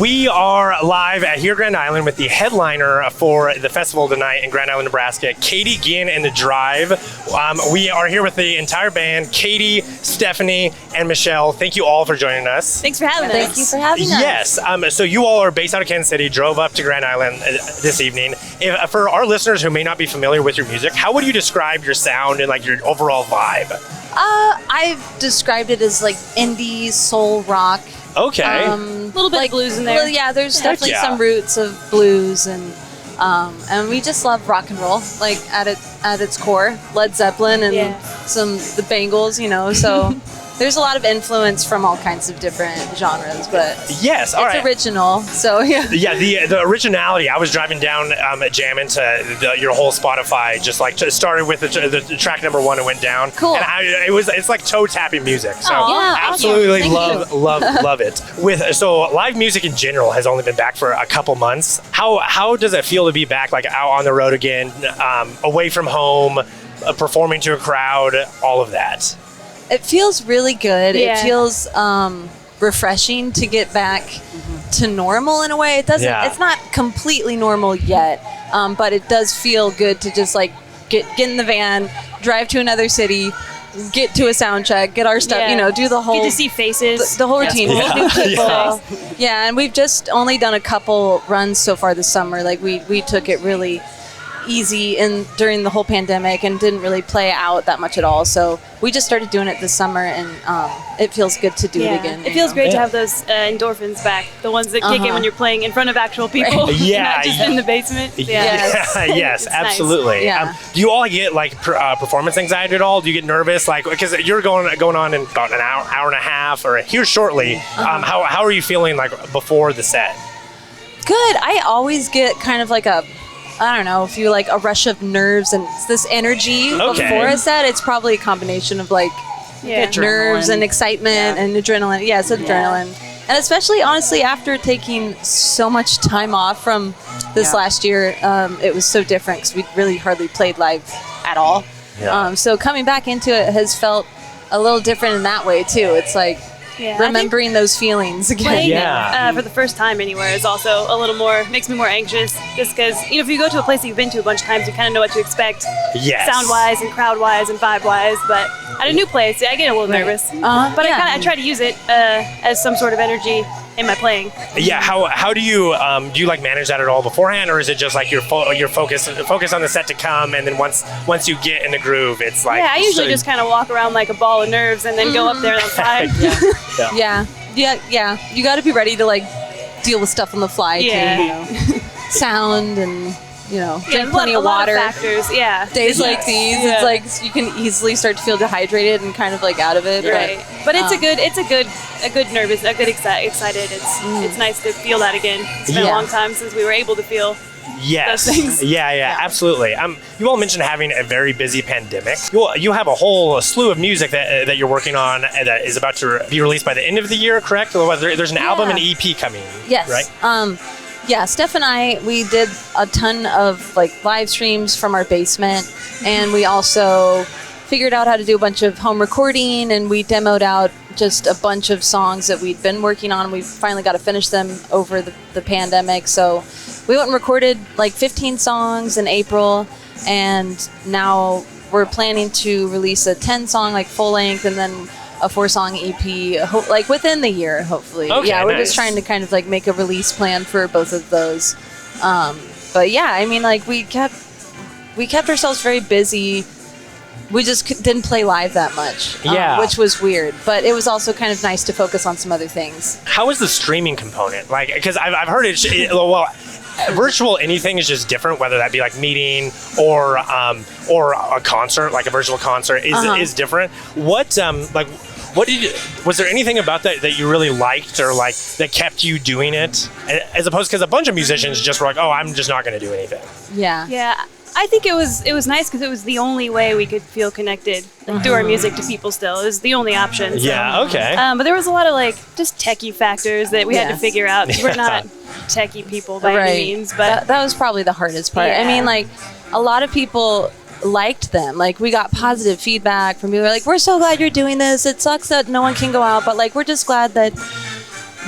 We are live at here Grand Island with the headliner for the festival tonight in Grand Island, Nebraska, Katy Guillen The Drive. We are here with the entire band, Katy, Stephanie, and Michelle. Thank you all for joining us. Thanks for having us. Thank you for having us. Yes. So you all are based out of Kansas City, drove up to Grand Island this evening. For our listeners who may not be familiar with your music, how would you describe your sound and like your overall vibe? I've described it as like indie soul rock. Okay. A little bit of blues in there. Well, yeah, there's definitely some roots of blues and we just love rock and roll, like at its core. Led Zeppelin and the Bangles, so there's a lot of influence from all kinds of different genres, but yes, all it's original, so yeah. Yeah, the originality. I was driving down jamming to your whole Spotify, just like started with the track number 1 and went down. Cool. And it's like toe tapping music. So yeah, absolutely awesome. love it. So live music in general has only been back for a couple months. How does it feel to be back, like out on the road again, away from home, performing to a crowd, all of that? It feels really good. Yeah. It feels refreshing to get back to normal in a way. It doesn't. Yeah. It's not completely normal yet, but it does feel good to just like get in the van, drive to another city, get to a sound check, get our stuff. Do the whole. Get to see faces. The whole routine. Yeah. New people. Yeah. Yeah, and we've just only done a couple runs so far this summer. Like we took it really easy during the whole pandemic and didn't really play out that much at all. So we just started doing it this summer, and it feels good to do it again. It feels great to have those endorphins back, the ones that kick in when you're playing in front of actual people, not just in the basement. Yes, absolutely. Nice. Yeah. Do you all get like performance anxiety at all? Do you get nervous, like because you're going on in about an hour and a half, or here shortly? How are you feeling like before the set? Good. I always get kind of like a rush of nerves and this energy before a set. It's probably a combination of like nerves and excitement and adrenaline. Yeah, it's adrenaline. And especially, honestly, after taking so much time off from this last year, it was so different because we really hardly played live at all. Yeah. So coming back into it has felt a little different in that way, too. It's like remembering those feelings again. Playing for the first time anywhere is also a little more, makes me more anxious, just because, if you go to a place that you've been to a bunch of times, you kind of know what to expect, sound-wise and crowd-wise and vibe-wise, but at a new place, I get a little nervous. But I try to use it as some sort of energy in my playing. Yeah, how do you like manage that at all beforehand, or is it just like your focus on the set to come, and then once you get in the groove, it's like I usually just kind of walk around like a ball of nerves and then go up there and I'm fine. Yeah. You got to be ready to like deal with stuff on the fly too. Sound and drink plenty of water. A lot of factors, Days like these, it's like you can easily start to feel dehydrated and kind of like out of it. Right. But it's a good nervous, a good excited. It's nice to feel that again. It's been a long time since we were able to feel those things. Yeah, absolutely. You all mentioned having a very busy pandemic. You have a whole slew of music that you're working on that is about to be released by the end of the year, correct? There's an album and EP coming. Yes. Right? Yeah, Steph and I, we did a ton of like live streams from our basement, and we also figured out how to do a bunch of home recording, and we demoed out just a bunch of songs that we'd been working on. We finally got to finish them over the pandemic, so we went and recorded like 15 songs in April, and now we're planning to release a 10-song like full length, and then a 4-song EP, like within the year, hopefully. Okay, we're just trying to kind of like make a release plan for both of those. But yeah, I mean, like we kept ourselves very busy. We just didn't play live that much, which was weird. But it was also kind of nice to focus on some other things. How is the streaming component? Like, because I've heard virtual anything is just different, whether that be like meeting or a concert, like a virtual concert is different. Was there anything about that you really liked, or like that kept you doing it, as opposed, because a bunch of musicians just were like, oh, I'm just not going to do anything. Yeah. I think it was nice because it was the only way we could feel connected through our music to people still. It was the only option. So. Yeah, okay. But there was a lot of like just techie factors that we had to figure out. We're not techie people by any means. But that was probably the hardest part. Yeah. I mean, like a lot of people liked them. Like we got positive feedback from people like, we're so glad you're doing this. It sucks that no one can go out, but like we're just glad that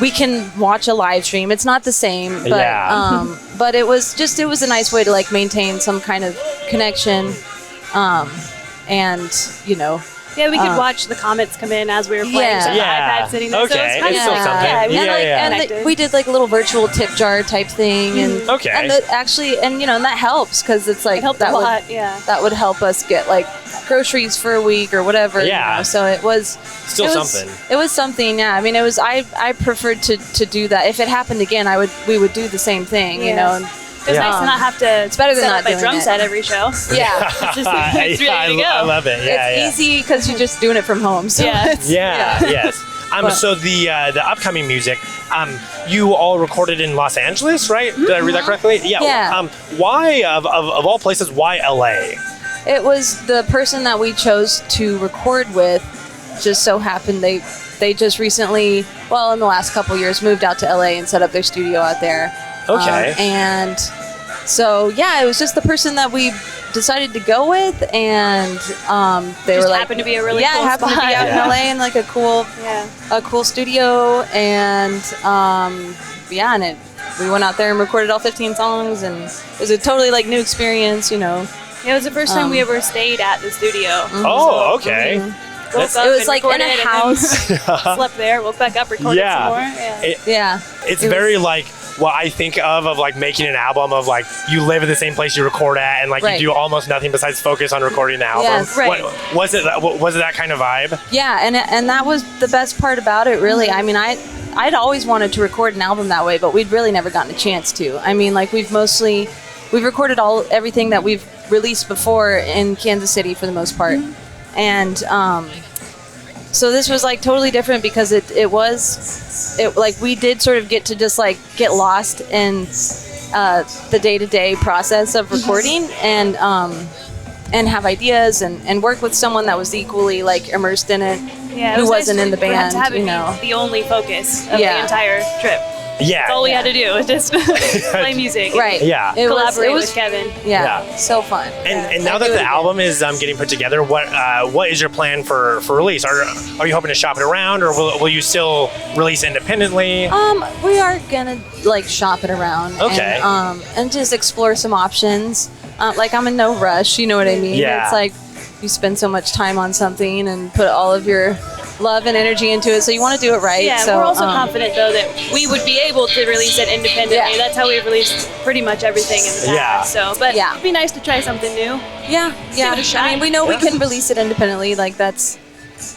we can watch a live stream. It's not the same, but but it was a nice way to like maintain some kind of connection, and you know. Yeah, we could watch the comments come in as we were playing. So the iPad sitting there. Okay, So it's kind it's of still something. And we did like a little virtual tip jar type thing, and and and that helps because it's like it helped a lot. That would help us get like groceries for a week or whatever. Yeah. You know? So it was something. It was something. Yeah. I mean, it was. I preferred to do that. If it happened again, we would do the same thing. You know. And, it's nice to not have to it's better than set not up my doing drum it. set every show. Yeah. It's ready to go. I love it. Yeah, it's easy because you're just doing it from home. So yes. So the upcoming music, you all recorded in Los Angeles, right? Did I read that correctly? Yeah. Why of all places? Why LA? It was the person that we chose to record with. Just so happened they just recently, well, in the last couple years, moved out to LA and set up their studio out there. Okay. And so, it was just the person that we decided to go with, and they just were like, happened to be a really cool it happened spot. to be out in LA in like a cool studio, and and we went out there and recorded all 15 songs, and it was a totally like new experience, you know. It was the first time we ever stayed at the studio. Oh, okay. Woke up it was and like in a recorded house. Slept there, woke back up, recorded some more. It's very like what I think of like making an album of like you live in the same place you record at, and like you do almost nothing besides focus on recording the album. Yes. Right. Was it that kind of vibe? Yeah, and that was the best part about it, really. I mean, I'd always wanted to record an album that way, but we'd really never gotten a chance to. I mean, like we've recorded everything that we've released before in Kansas City for the most part. And so this was like totally different because it like we did sort of get to just like get lost in the day-to-day process of recording and have ideas and work with someone that was equally like immersed in it, who wasn't in the band. To have it you know, be the only focus of the entire trip. Yeah. That's all we had to do was just play music. Right. Yeah. Collaborate with Kevin. Yeah. So fun. And now that the album is getting put together, what is your plan for release? Are you hoping to shop it around, or will you still release independently? We are gonna like shop it around. Okay. And just explore some options. Like I'm in no rush. You know what I mean? Yeah. It's like you spend so much time on something and put all of your love and energy into it, so you want to do it right. Yeah, so, we're also confident though that we would be able to release it independently. Yeah. That's how we've released pretty much everything in the past. So, but it'd be nice to try something new. Yeah. Give it a shot. I mean, we know we can release it independently. Like that's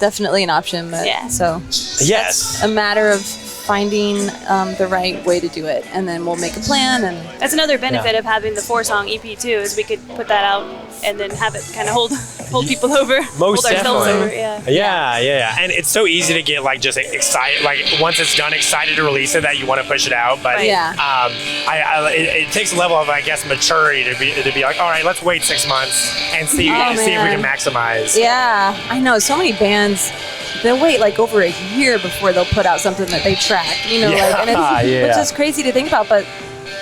definitely an option. But so yes, it's a matter of finding the right way to do it, and then we'll make a plan. And that's another benefit of having the 4-song EP too, is we could put that out and then have it kind of hold people over, hold ourselves over. Yeah. And it's so easy to get like just excited, like once it's done, excited to release it that you want to push it out. But it takes a level of I guess maturity to be like, all right, let's wait 6 months and see if we can maximize. Yeah, I know so many bands. They'll wait like over a year before they'll put out something that they track, you know, like, and it's, which is crazy to think about, but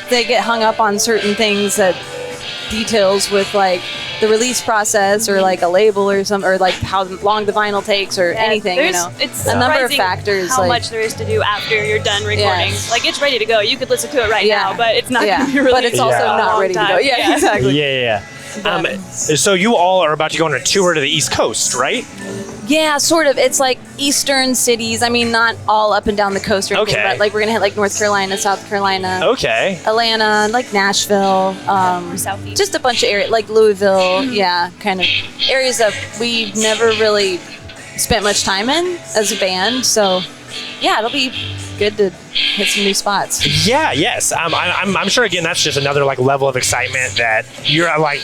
they get hung up on certain things that details with like the release process or like a label or something, or like how long the vinyl takes or anything, you know. It's a number of factors. How much there is to do after you're done recording. Like it's ready to go. You could listen to it right now, but it's not going to be released. But it's also not ready to go. Yeah, exactly. Yeah. So you all are about to go on a tour to the East Coast, right? Yeah, sort of. It's like eastern cities. I mean, not all up and down the coast or anything, but like we're gonna hit like North Carolina, South Carolina, Atlanta, like Nashville, Southeast. just a bunch of areas like Louisville. Yeah, kind of areas that we've never really spent much time in as a band. So yeah, it'll be good to hit some new spots. Yes. I'm sure again that's just another like level of excitement that you're like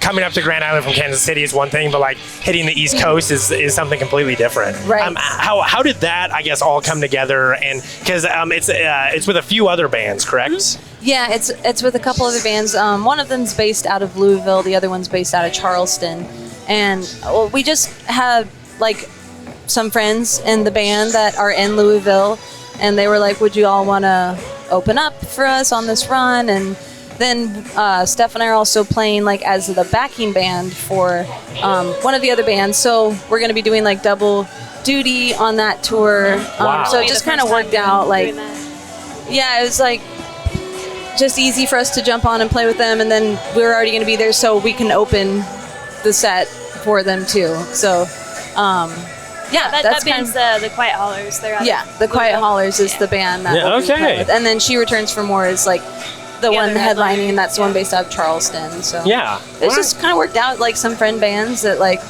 coming up to Grand Island from Kansas City is one thing, but like hitting the East Coast is something completely different. Right. How did that I guess all come together? And because it's with a few other bands, correct? Yeah, it's with a couple other bands. One of them's based out of Louisville, the other one's based out of Charleston, and we just have like some friends in the band that are in Louisville, and they were like, would you all want to open up for us on this run? And then Steph and I are also playing like as the backing band for one of the other bands, so we're going to be doing like double duty on that tour. Wow. So it just kind of worked out. Like, yeah, it was like just easy for us to jump on and play with them, and then we were already going to be there, so we can open the set for them too. So, yeah, that that's band's the Quiet Haulers. They're out the Quiet Haulers is the band that we'll be playing with. And then She Returns for More is like the one headlining, and that's the one based out of Charleston. So it's just kind of worked out, like some friend bands that like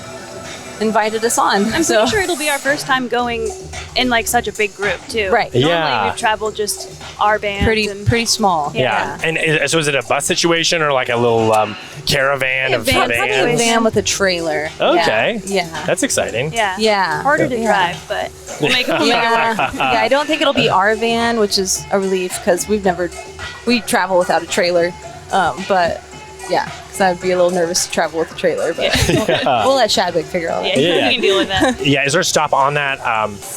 invited us on. I'm pretty sure it'll be our first time going in like such a big group too. Right. Normally we've traveled just our band. Pretty small. Yeah. And so is it a bus situation or like a little caravan of Probably vans? a van with a trailer. Okay. Yeah. That's exciting. Yeah. Harder to drive, but we'll make it work. Yeah, I don't think it'll be our van, which is a relief because we travel without a trailer. But yeah, because I'd be a little nervous to travel with a trailer. But we'll let Chadwick figure all that. Yeah, you can deal with that. Yeah, is there a stop on that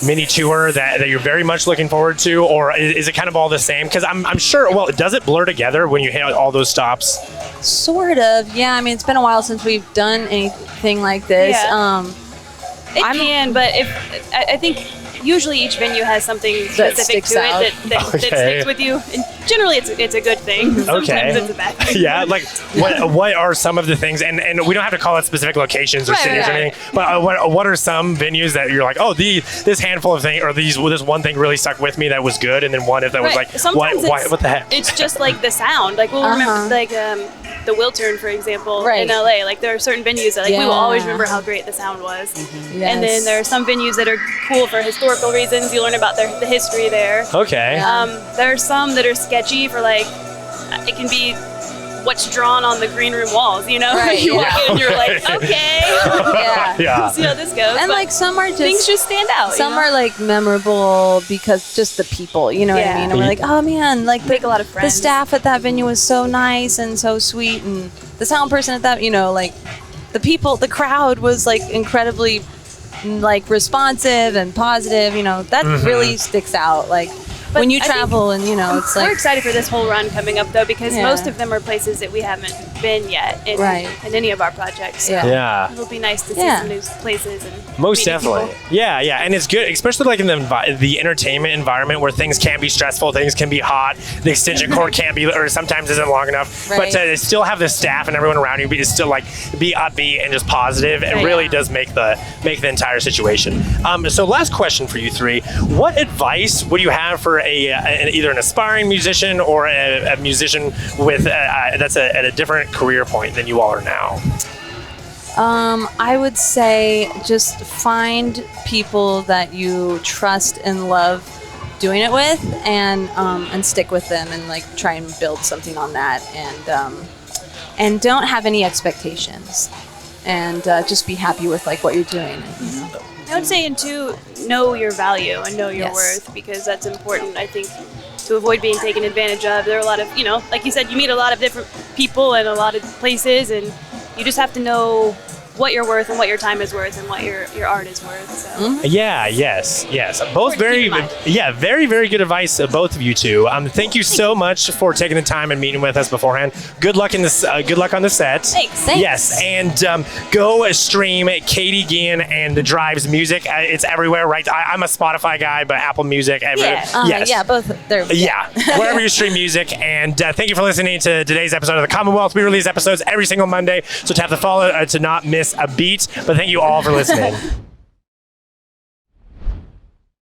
mini tour that you're very much looking forward to, or is it kind of all the same? Because I'm sure. Well, does it blur together when you hit all those stops? Sort of. Yeah. I mean, it's been a while since we've done anything like this. Yeah. It can, but I think usually each venue has something specific to it that sticks with you. And generally, it's a good thing. Sometimes it's a bad thing. Yeah, like what are some of the things? And we don't have to call out specific locations or cities or anything. But what are some venues that you're like, oh, this handful of things, or this one thing really stuck with me that was good, and then one that was like, what the heck? It's just like the sound. Like we'll remember like the Wiltern, for example, in LA. Like there are certain venues that we will always remember how great the sound was. Yes. And then there are some venues that are cool for historical reasons. You learn about the history there. Okay. There are some that are sketchy for like, it can be what's drawn on the green room walls, you know? Right, you walk in and you're like, okay. Yeah. See how this goes. And like some are just things just stand out. Some are like memorable because just the people, you know what I mean? And we're like, oh man, like make a lot of friends. The staff at that venue was so nice and so sweet, and the sound person at that, you know, like the people, the crowd was like incredibly like responsive and positive, you know, that really sticks out. Like when you travel and, you know, it's like... We're excited for this whole run coming up, though, because most of them are places that we haven't been yet in any of our projects. So it'll be nice to see some new places. And most definitely. People. Yeah. And it's good, especially like in the entertainment environment where things can be stressful, things can be hot, the extension cord can't be, or sometimes isn't long enough. But to still have the staff and everyone around you be still like be upbeat and just positive, it really does make the entire situation. So last question for you three. What advice would you have for either an aspiring musician or a musician with that's at a different career point than you all are now? I would say just find people that you trust and love doing it with, and stick with them, and like try and build something on that, and don't have any expectations, and just be happy with like what you're doing. I would say, and two, know your value and know your worth, because that's important, I think, to avoid being taken advantage of. There are a lot of, you know, like you said, you meet a lot of different people in a lot of places, and you just have to know what you're worth and what your time is worth and what your art is worth. So. Yes. Both very very good advice, both of you two. Thank you so much for taking the time and meeting with us beforehand. Good luck in this. Good luck on the set. Thanks. Yes, and go stream Katy Guillen and The Drive's music. It's everywhere, right? I'm a Spotify guy, but Apple Music. Both. Wherever you stream music. And thank you for listening to today's episode of the Commonwealth. We release episodes every single Monday, so tap the follow to not miss a beat. But thank you all for listening.